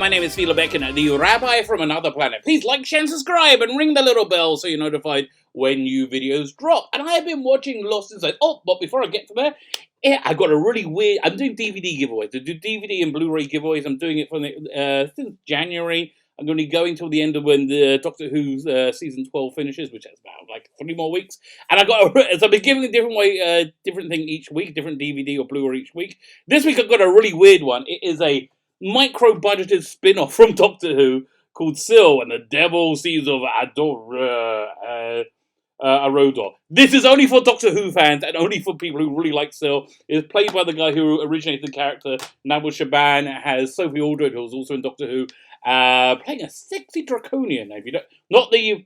my name is Philo Beck, and the Rabbi from another planet. Please like, share, and subscribe, and ring the little bell so you're notified when new videos drop. And I have been watching Lost in Space. Oh, but before I get to there, I got a really weird... I'm doing DVD giveaways. I do DVD and Blu-ray giveaways. I'm doing it for since January. I'm going to be going till the end of when the Doctor Who's season 12 finishes, which is about like 3 more weeks. And so I've been giving a different thing each week, different DVD or Blu-ray each week. This week I've got a really weird one. It is a micro-budgeted spin-off from Doctor Who called Syl and the Devil Seeds of Arodor. This is only for Doctor Who fans and only for people who really like Syl. It's played by the guy who originated the character, Nabil Shaban. It has Sophie Aldred, who's also in Doctor Who, playing a sexy Draconian. If you don't, not the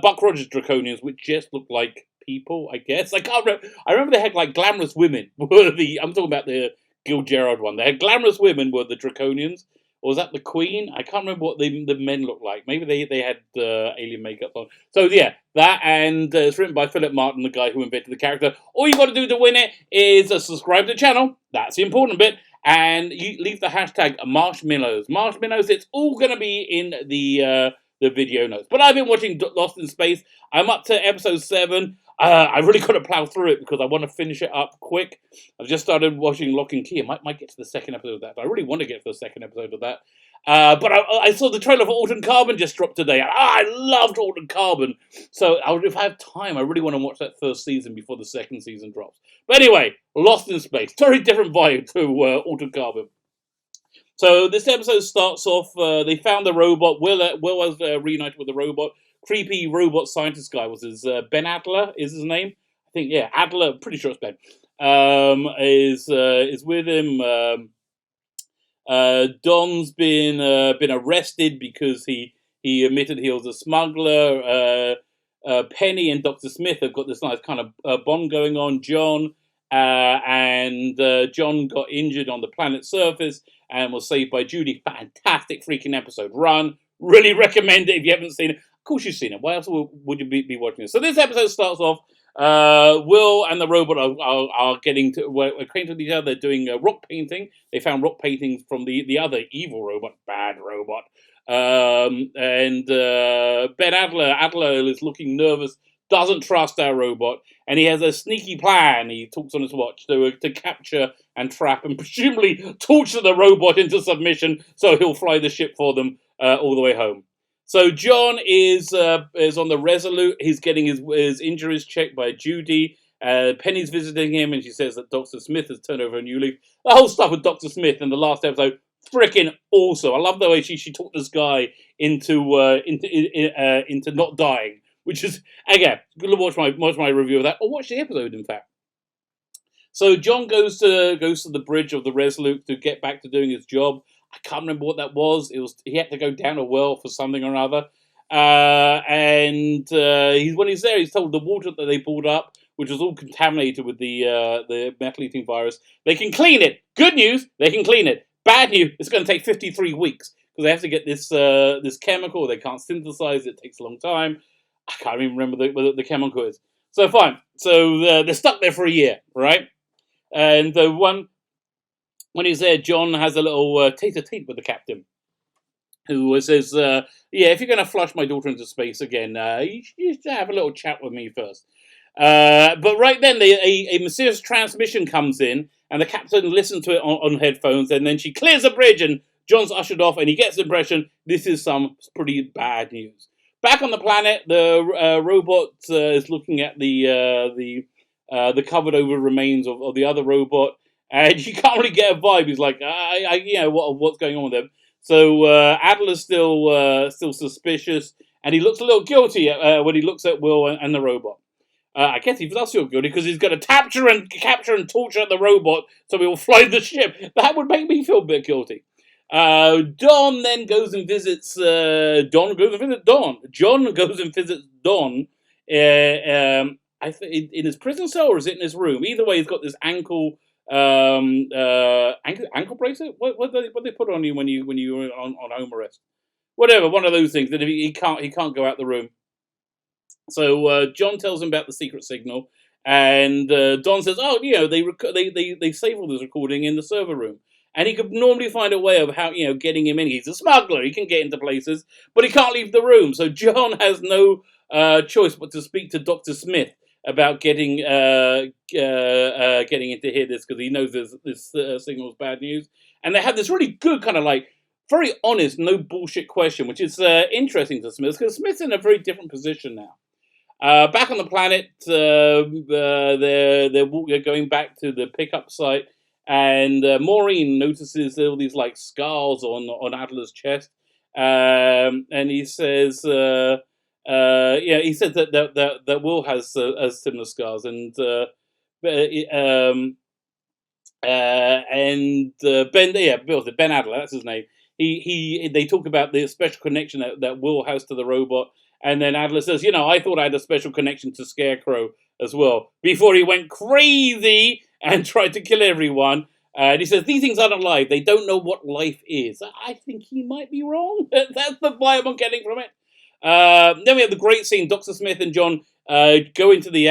Buck Rogers Draconians, which just look like people, I guess. I can't remember. I remember they had like glamorous women. I'm talking about the Gil Gerard one. They had glamorous women were the Draconians. Or was that the Queen? I can't remember what the men looked like. Maybe they had alien makeup on. So yeah, that, and it's written by Philip Martin, the guy who invented the character. All you got to do to win it is subscribe to the channel. That's the important bit. And you leave the hashtag marshmallows. Marshmallows, it's all going to be in the video notes. But I've been watching Lost in Space. I'm up to episode 7. I really got to plow through it because I want to finish it up quick. I've just started watching Lock and Key. I might get to the second episode of that. I really want to get to the second episode of that. But I saw the trailer for Altered Carbon just dropped today. And I loved Altered Carbon. So if I have time, I really want to watch that first season before the second season drops. But anyway, Lost in Space. Very different vibe to Altered Carbon. So this episode starts off, they found the robot. Will was reunited with the robot. Creepy robot scientist guy was his Ben Adler is his name. I think, yeah, Adler, pretty sure it's Ben. Is with him. Don's been arrested because he admitted he was a smuggler. Penny and Dr. Smith have got this nice kind of bond going on. John got injured on the planet's surface and was saved by Judy. Fantastic freaking episode. Run. Really recommend it if you haven't seen it. Of course you've seen it. Why else would you be watching it? So this episode starts off, Will and the robot are getting acquainted with each other. They're doing rock painting. They found rock paintings from the other evil robot, bad robot. Ben Adler is looking nervous, doesn't trust our robot, and he has a sneaky plan. He talks on his watch to capture and trap and presumably torture the robot into submission so he'll fly the ship for them all the way home. So John is on the Resolute. He's getting his injuries checked by Judy. Penny's visiting him, and she says that Dr. Smith has turned over a new leaf. The whole stuff with Dr. Smith in the last episode, freaking awesome. I love the way she talked this guy into not dying, which is, again, good to watch my review of that, or watch the episode, in fact. So John goes to the bridge of the Resolute to get back to doing his job. I can't remember what that was. He had to go down a well for something or other. When he's there, he's told the water that they pulled up, which was all contaminated with the metal-eating virus, they can clean it. Good news, they can clean it. Bad news, it's going to take 53 weeks because they have to get this chemical. They can't synthesize it. It takes a long time. I can't even remember what the chemical is. So fine. So they're stuck there for a year, right? And when he's there, John has a little tete-a-tete with the captain, who says, yeah, if you're going to flush my daughter into space again, you should have a little chat with me first. But right then, a mysterious transmission comes in, and the captain listens to it on headphones, and then she clears the bridge, and John's ushered off, and he gets the impression this is some pretty bad news. Back on the planet, the robot is looking at the covered-over remains of the other robot, and you can't really get a vibe. He's like, what's going on with him? So Adler's still suspicious, and he looks a little guilty when he looks at Will and the robot. I guess he does feel guilty because he's going to capture and torture the robot so he will fly the ship. That would make me feel a bit guilty. Don then goes and visits. John goes and visits Don. I think in his prison cell, or is it in his room? Either way, he's got this ankle bracelet. What they put on you when you're on home arrest? Whatever, one of those things that he can't go out the room. So John tells him about the secret signal, and Don says, "Oh, they save all this recording in the server room." and he could normally find a way of how, getting him in. He's a smuggler; he can get into places, but he can't leave the room. So John has no choice but to speak to Dr. Smith about getting into hear this, because he knows this signal is bad news. And they have this really good kind of like very honest, no bullshit question, which is interesting to Smith, because Smith's in a very different position now. Back on the planet, they're going back to the pickup site, and Maureen notices all these like scars on Adler's chest, and he says, he said that Will has similar scars, and Ben Adler, that's his name. They talk about the special connection that Will has to the robot. And then Adler says, I thought I had a special connection to Scarecrow as well, before he went crazy and tried to kill everyone. And he says, these things aren't alive. They don't know what life is. I think he might be wrong. That's the vibe I'm getting from it. Then we have the great scene. Dr. Smith and John go into the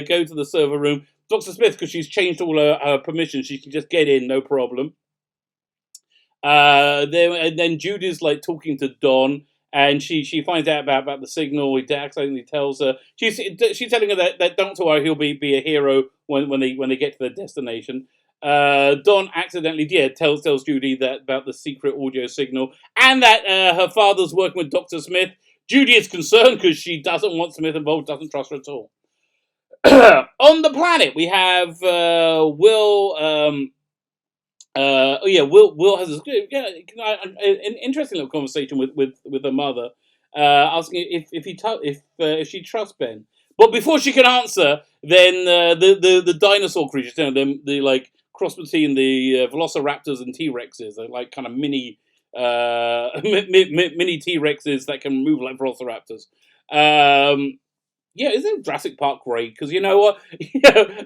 go to the server room. Dr. Smith, because she's changed all her permissions, she can just get in, no problem. Then Judy's like talking to Don, and she finds out about the signal. He accidentally tells her. She's telling her that don't worry, he'll be a hero when they get to their destination. Don accidentally tells Judy that about the secret audio signal, and that her father's working with Dr. Smith. Judy is concerned because she doesn't want Smith involved, doesn't trust her at all. On the planet, we have Will. Will has an interesting little conversation with her mother, asking if she trusts Ben. But before she can answer, then the dinosaur creatures, the like cross between the Velociraptors and T-Rexes, they're like kind of mini mini T-Rexes that can move like Velociraptors. Isn't Jurassic Park great? Because you know what?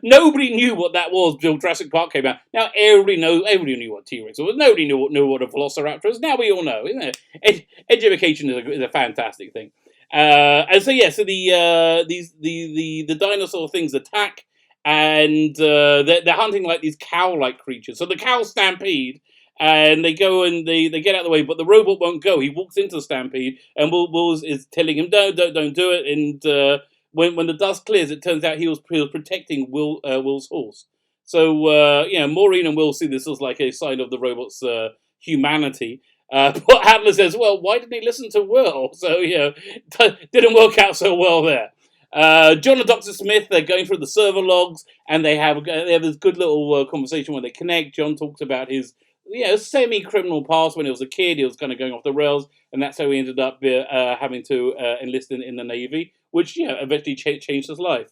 Nobody knew what that was until Jurassic Park came out. Now everybody knew what T-Rex was. Nobody knew what a Velociraptor is. Now we all know. Isn't it? Education is a fantastic thing. And so the dinosaur things attack, and they're hunting like these cow-like creatures. So the cows stampede, and they go and they get out of the way, but the robot won't go. He walks into the stampede, and Will is telling him, don't do it. And when the dust clears, it turns out he was protecting Will's horse. So Maureen and Will see this as like a sign of the robot's humanity. But Adler says, well, why didn't he listen to Will? So didn't work out so well there. John and Dr. Smith, they're going through the server logs, and they have this good little conversation where they connect. John talks about his semi-criminal past. When he was a kid, he was kind of going off the rails, and that's how he ended up having to enlist in the Navy, which eventually changed his life.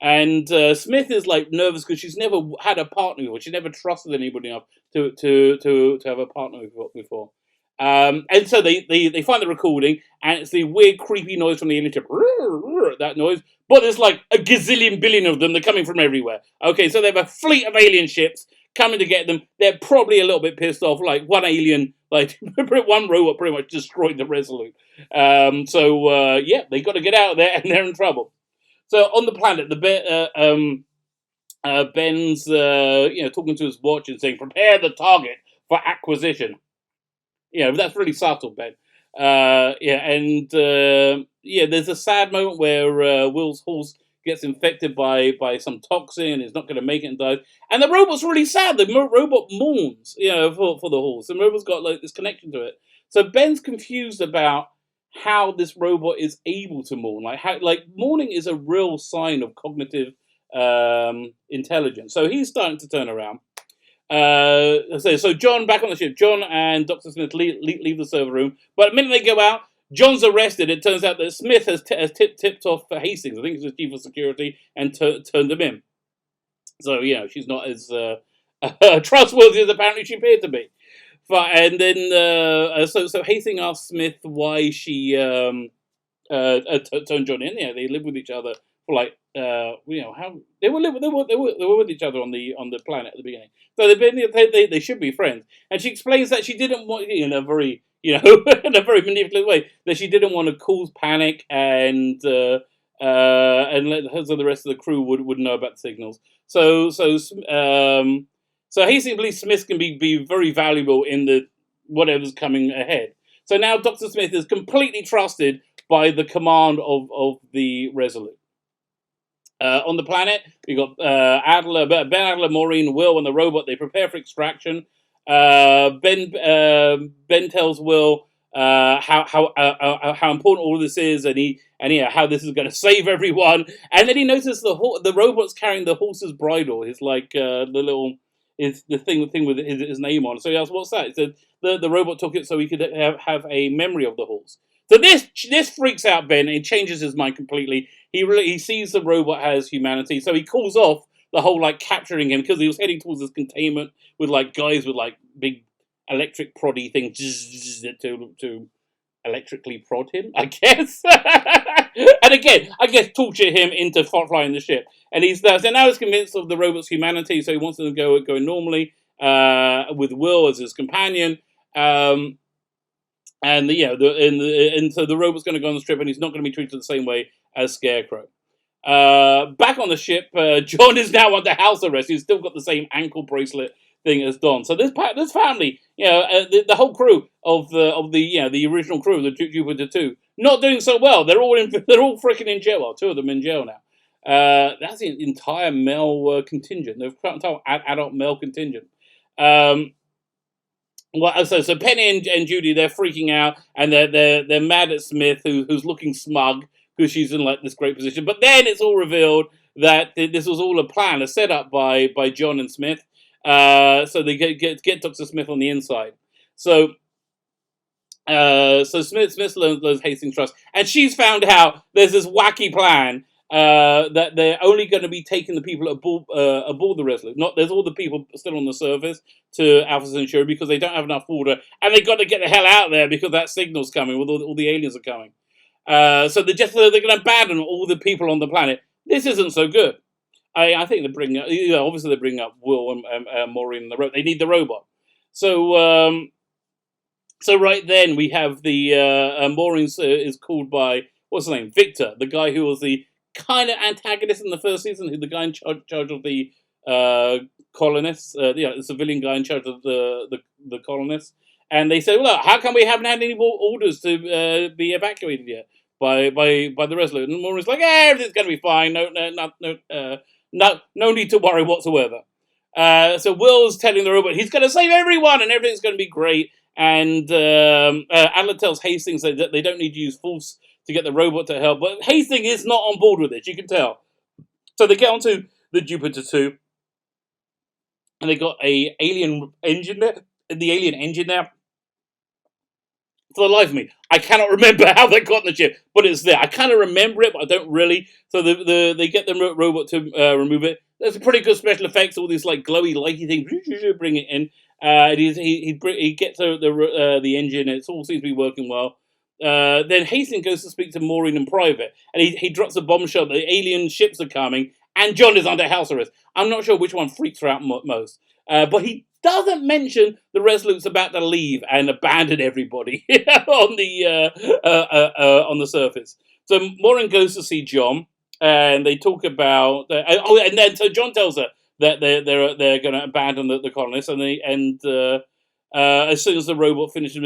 And Smith is like nervous because she's never had a partner before. She never trusted anybody enough to have a partner before. And so they find the recording, and it's the weird, creepy noise from the alien ship. That noise. But there's like a gazillion billion of them. They're coming from everywhere. Okay, so they have a fleet of alien ships coming to get them. They're probably a little bit pissed off. Like one alien, like one robot pretty much destroyed the Resolute. They got to get out of there, and they're in trouble. So on the planet, Ben's talking to his watch and saying, "Prepare the target for acquisition." That's really subtle, Ben. There's a sad moment where Will's horse gets infected by some toxin and is not going to make it and dies. And the robot's really sad. The robot mourns, for the horse. The robot's got like this connection to it. So Ben's confused about how this robot is able to mourn. Mourning is a real sign of cognitive intelligence. So he's starting to turn around. So John, back on the ship, John and Dr. Smith leave the server room. But the minute they go out, John's arrested. It turns out that Smith has tipped off Hastings, I think it's the chief of security, and turned him in. So, she's not as trustworthy as apparently she appeared to be. And then, so Hastings asks Smith why she turned John in. They live with each other for how they were with each other on the planet at the beginning. So they should be friends. And she explains that she didn't want, in a very in a very manipulative way, that she didn't want to cause panic and let the rest of the crew would know about the signals. So So Hastings believes Smith can be very valuable in the whatever's coming ahead. So now Dr. Smith is completely trusted by the command of the Resolute. On the planet, we got Ben Adler, Maureen, Will, and the robot. They prepare for extraction. Ben tells Will how important all of this is, and how this is going to save everyone. And then he notices the robot's carrying the horse's bridle. It's like the little is the thing with his name on. So he asks, "What's that?" He said the robot took it so he could have a memory of the horse. So this freaks out Ben, and he changes his mind completely. He sees the robot has humanity, so he calls off the whole like capturing him because he was heading towards this containment with like guys with like big electric proddy things to electrically prod him, I guess. And again, I guess torture him into flying the ship. And so now he's convinced of the robot's humanity, so he wants to go normally with Will as his companion. And so the robot's going to go on the strip, and he's not going to be treated the same way as Scarecrow. Back on the ship, John is now under house arrest. He's still got the same ankle bracelet thing as Don. So this family, the whole crew of the original crew, the Jupiter 2, not doing so well. They're all freaking in jail. Well, two of them in jail now. That's the entire male contingent. The entire adult male contingent. So Penny and Judy, they're freaking out, and they're mad at Smith, who's looking smug because she's in like this great position. But then it's all revealed that this was all a plan, a setup by John and Smith. So they get Dr. Smith on the inside. So Smith learns Hastings' trust, and she's found out there's this wacky plan that they're only going to be taking the people aboard the Resolute. There's all the people still on the surface to Alpha Centauri because they don't have enough water, and they got to get the hell out of there because that signal's coming. All the aliens are coming. So they're going to abandon all the people on the planet. This isn't so good. I think they bring up, obviously they bring up Will and Maureen and the robot. They need the robot. So right then we have the Maureen is called by what's his name, Victor, the guy who was the kind of antagonist in the first season, who's the guy in charge of the colonists, the civilian guy in charge of the colonists. And they say, well, how come we haven't had any more orders to be evacuated yet by the Resolute? And Maureen's like, everything's going to be fine. No need to worry whatsoever. So Will's telling the robot he's going to save everyone and everything's going to be great. And Adler tells Hastings that they don't need to use force to get the robot to help. But Hastings is not on board with it, you can tell. So they get onto the Jupiter 2. And they got a alien engine there. The alien engine there. For the life of me, I cannot remember how they got in the ship, but it's there. I kind of remember it, but I don't really. So they get the robot to remove it. There's a pretty good special effects. All these like glowy, lighty things. Bring it in. He gets the engine. And it all seems to be working well. Then Hastings goes to speak to Maureen in private, and he drops a bombshell. The alien ships are coming, and John is under house arrest. I'm not sure which one freaks her out most, but he doesn't mention the Resolute's about to leave and abandon everybody on the surface. So Maureen goes to see John, and they talk about and then so John tells her that they're going to abandon the colonists, and as soon as the robot finishes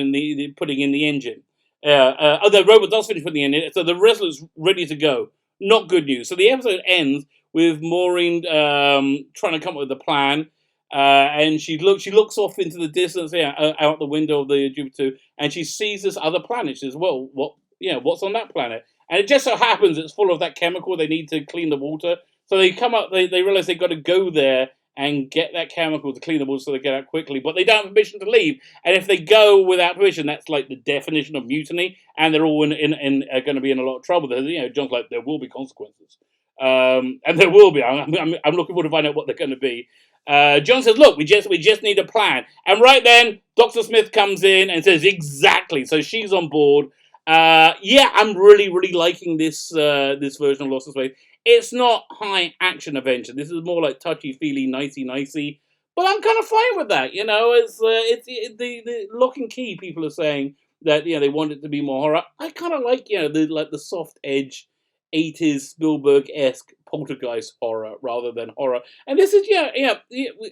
putting in the engine, the robot does finish putting in it, so the Resolute's ready to go. Not good news. So the episode ends with Maureen trying to come up with a plan. And she looks off into the distance, out the window of the Jupiter 2, and she sees this other planet. She says, "Well, what's on that planet?" And it just so happens it's full of that chemical they need to clean the water. So they come up, they realize they've got to go there and get that chemical to clean the water so they get out quickly. But they don't have permission to leave. And if they go without permission, that's like the definition of mutiny, and they're all are going to be in a lot of trouble. John's like, there will be consequences, and there will be. I'm looking forward to find out what they're going to be. John says, look, we just need a plan. And right then, Dr. Smith comes in and says, exactly. So she's on board. I'm really, really liking this version of Lost in Space. It's not high action adventure. This is more like touchy-feely, nicey. But I'm kind of fine with that. It's the Lock and Key people are saying that, they want it to be more horror. I kind of like, the soft edge 80s Spielberg-esque poltergeist horror rather than horror. And this is,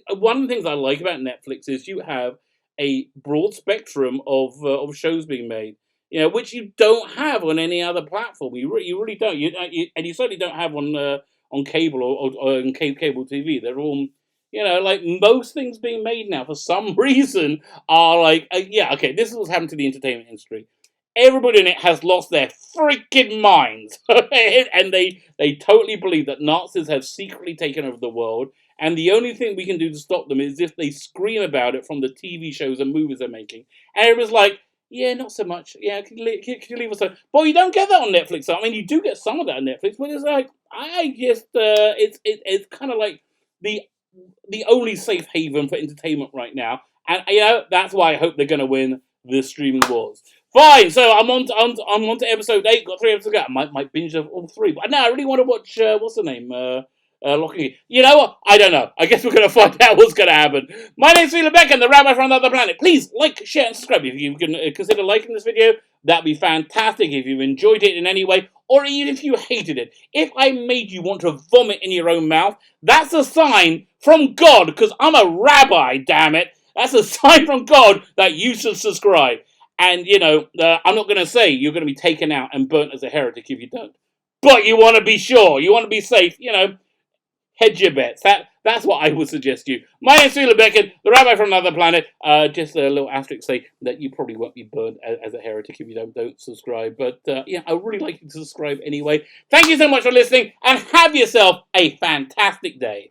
one of the things I like about Netflix is you have a broad spectrum of shows being made, which you don't have on any other platform. You really don't. And you certainly don't have on cable or on cable TV. They're all, like most things being made now for some reason are like, okay, this is what's happened to the entertainment industry. Everybody in it has lost their freaking minds, and they totally believe that Nazis have secretly taken over the world, and the only thing we can do to stop them is if they scream about it from the TV shows and movies they're making. And everyone's like, yeah, not so much. Yeah, can you leave us alone? But you don't get that on Netflix. I mean, you do get some of that on Netflix, but it's like, it's kind of like the only safe haven for entertainment right now. And, that's why I hope they're going to win the streaming wars. Fine, so I'm on to episode 8. Got 3 episodes to go. I might binge all 3, but no, I really want to watch. What's the name? Locking. You know what? I don't know. I guess we're going to find out what's going to happen. My name's Felix Beck, and the Rabbi from another planet. Please like, share, and subscribe if you can consider liking this video. That'd be fantastic if you've enjoyed it in any way, or even if you hated it. If I made you want to vomit in your own mouth, that's a sign from God, because I'm a rabbi. Damn it, that's a sign from God that you should subscribe. And, I'm not going to say you're going to be taken out and burnt as a heretic if you don't. But you want to be sure. You want to be safe. Hedge your bets. That's what I would suggest to you. My name's Felix Beckett, the Rabbi from another planet. Just a little asterisk say that you probably won't be burnt as a heretic if you don't subscribe. But, I would really like you to subscribe anyway. Thank you so much for listening, and have yourself a fantastic day.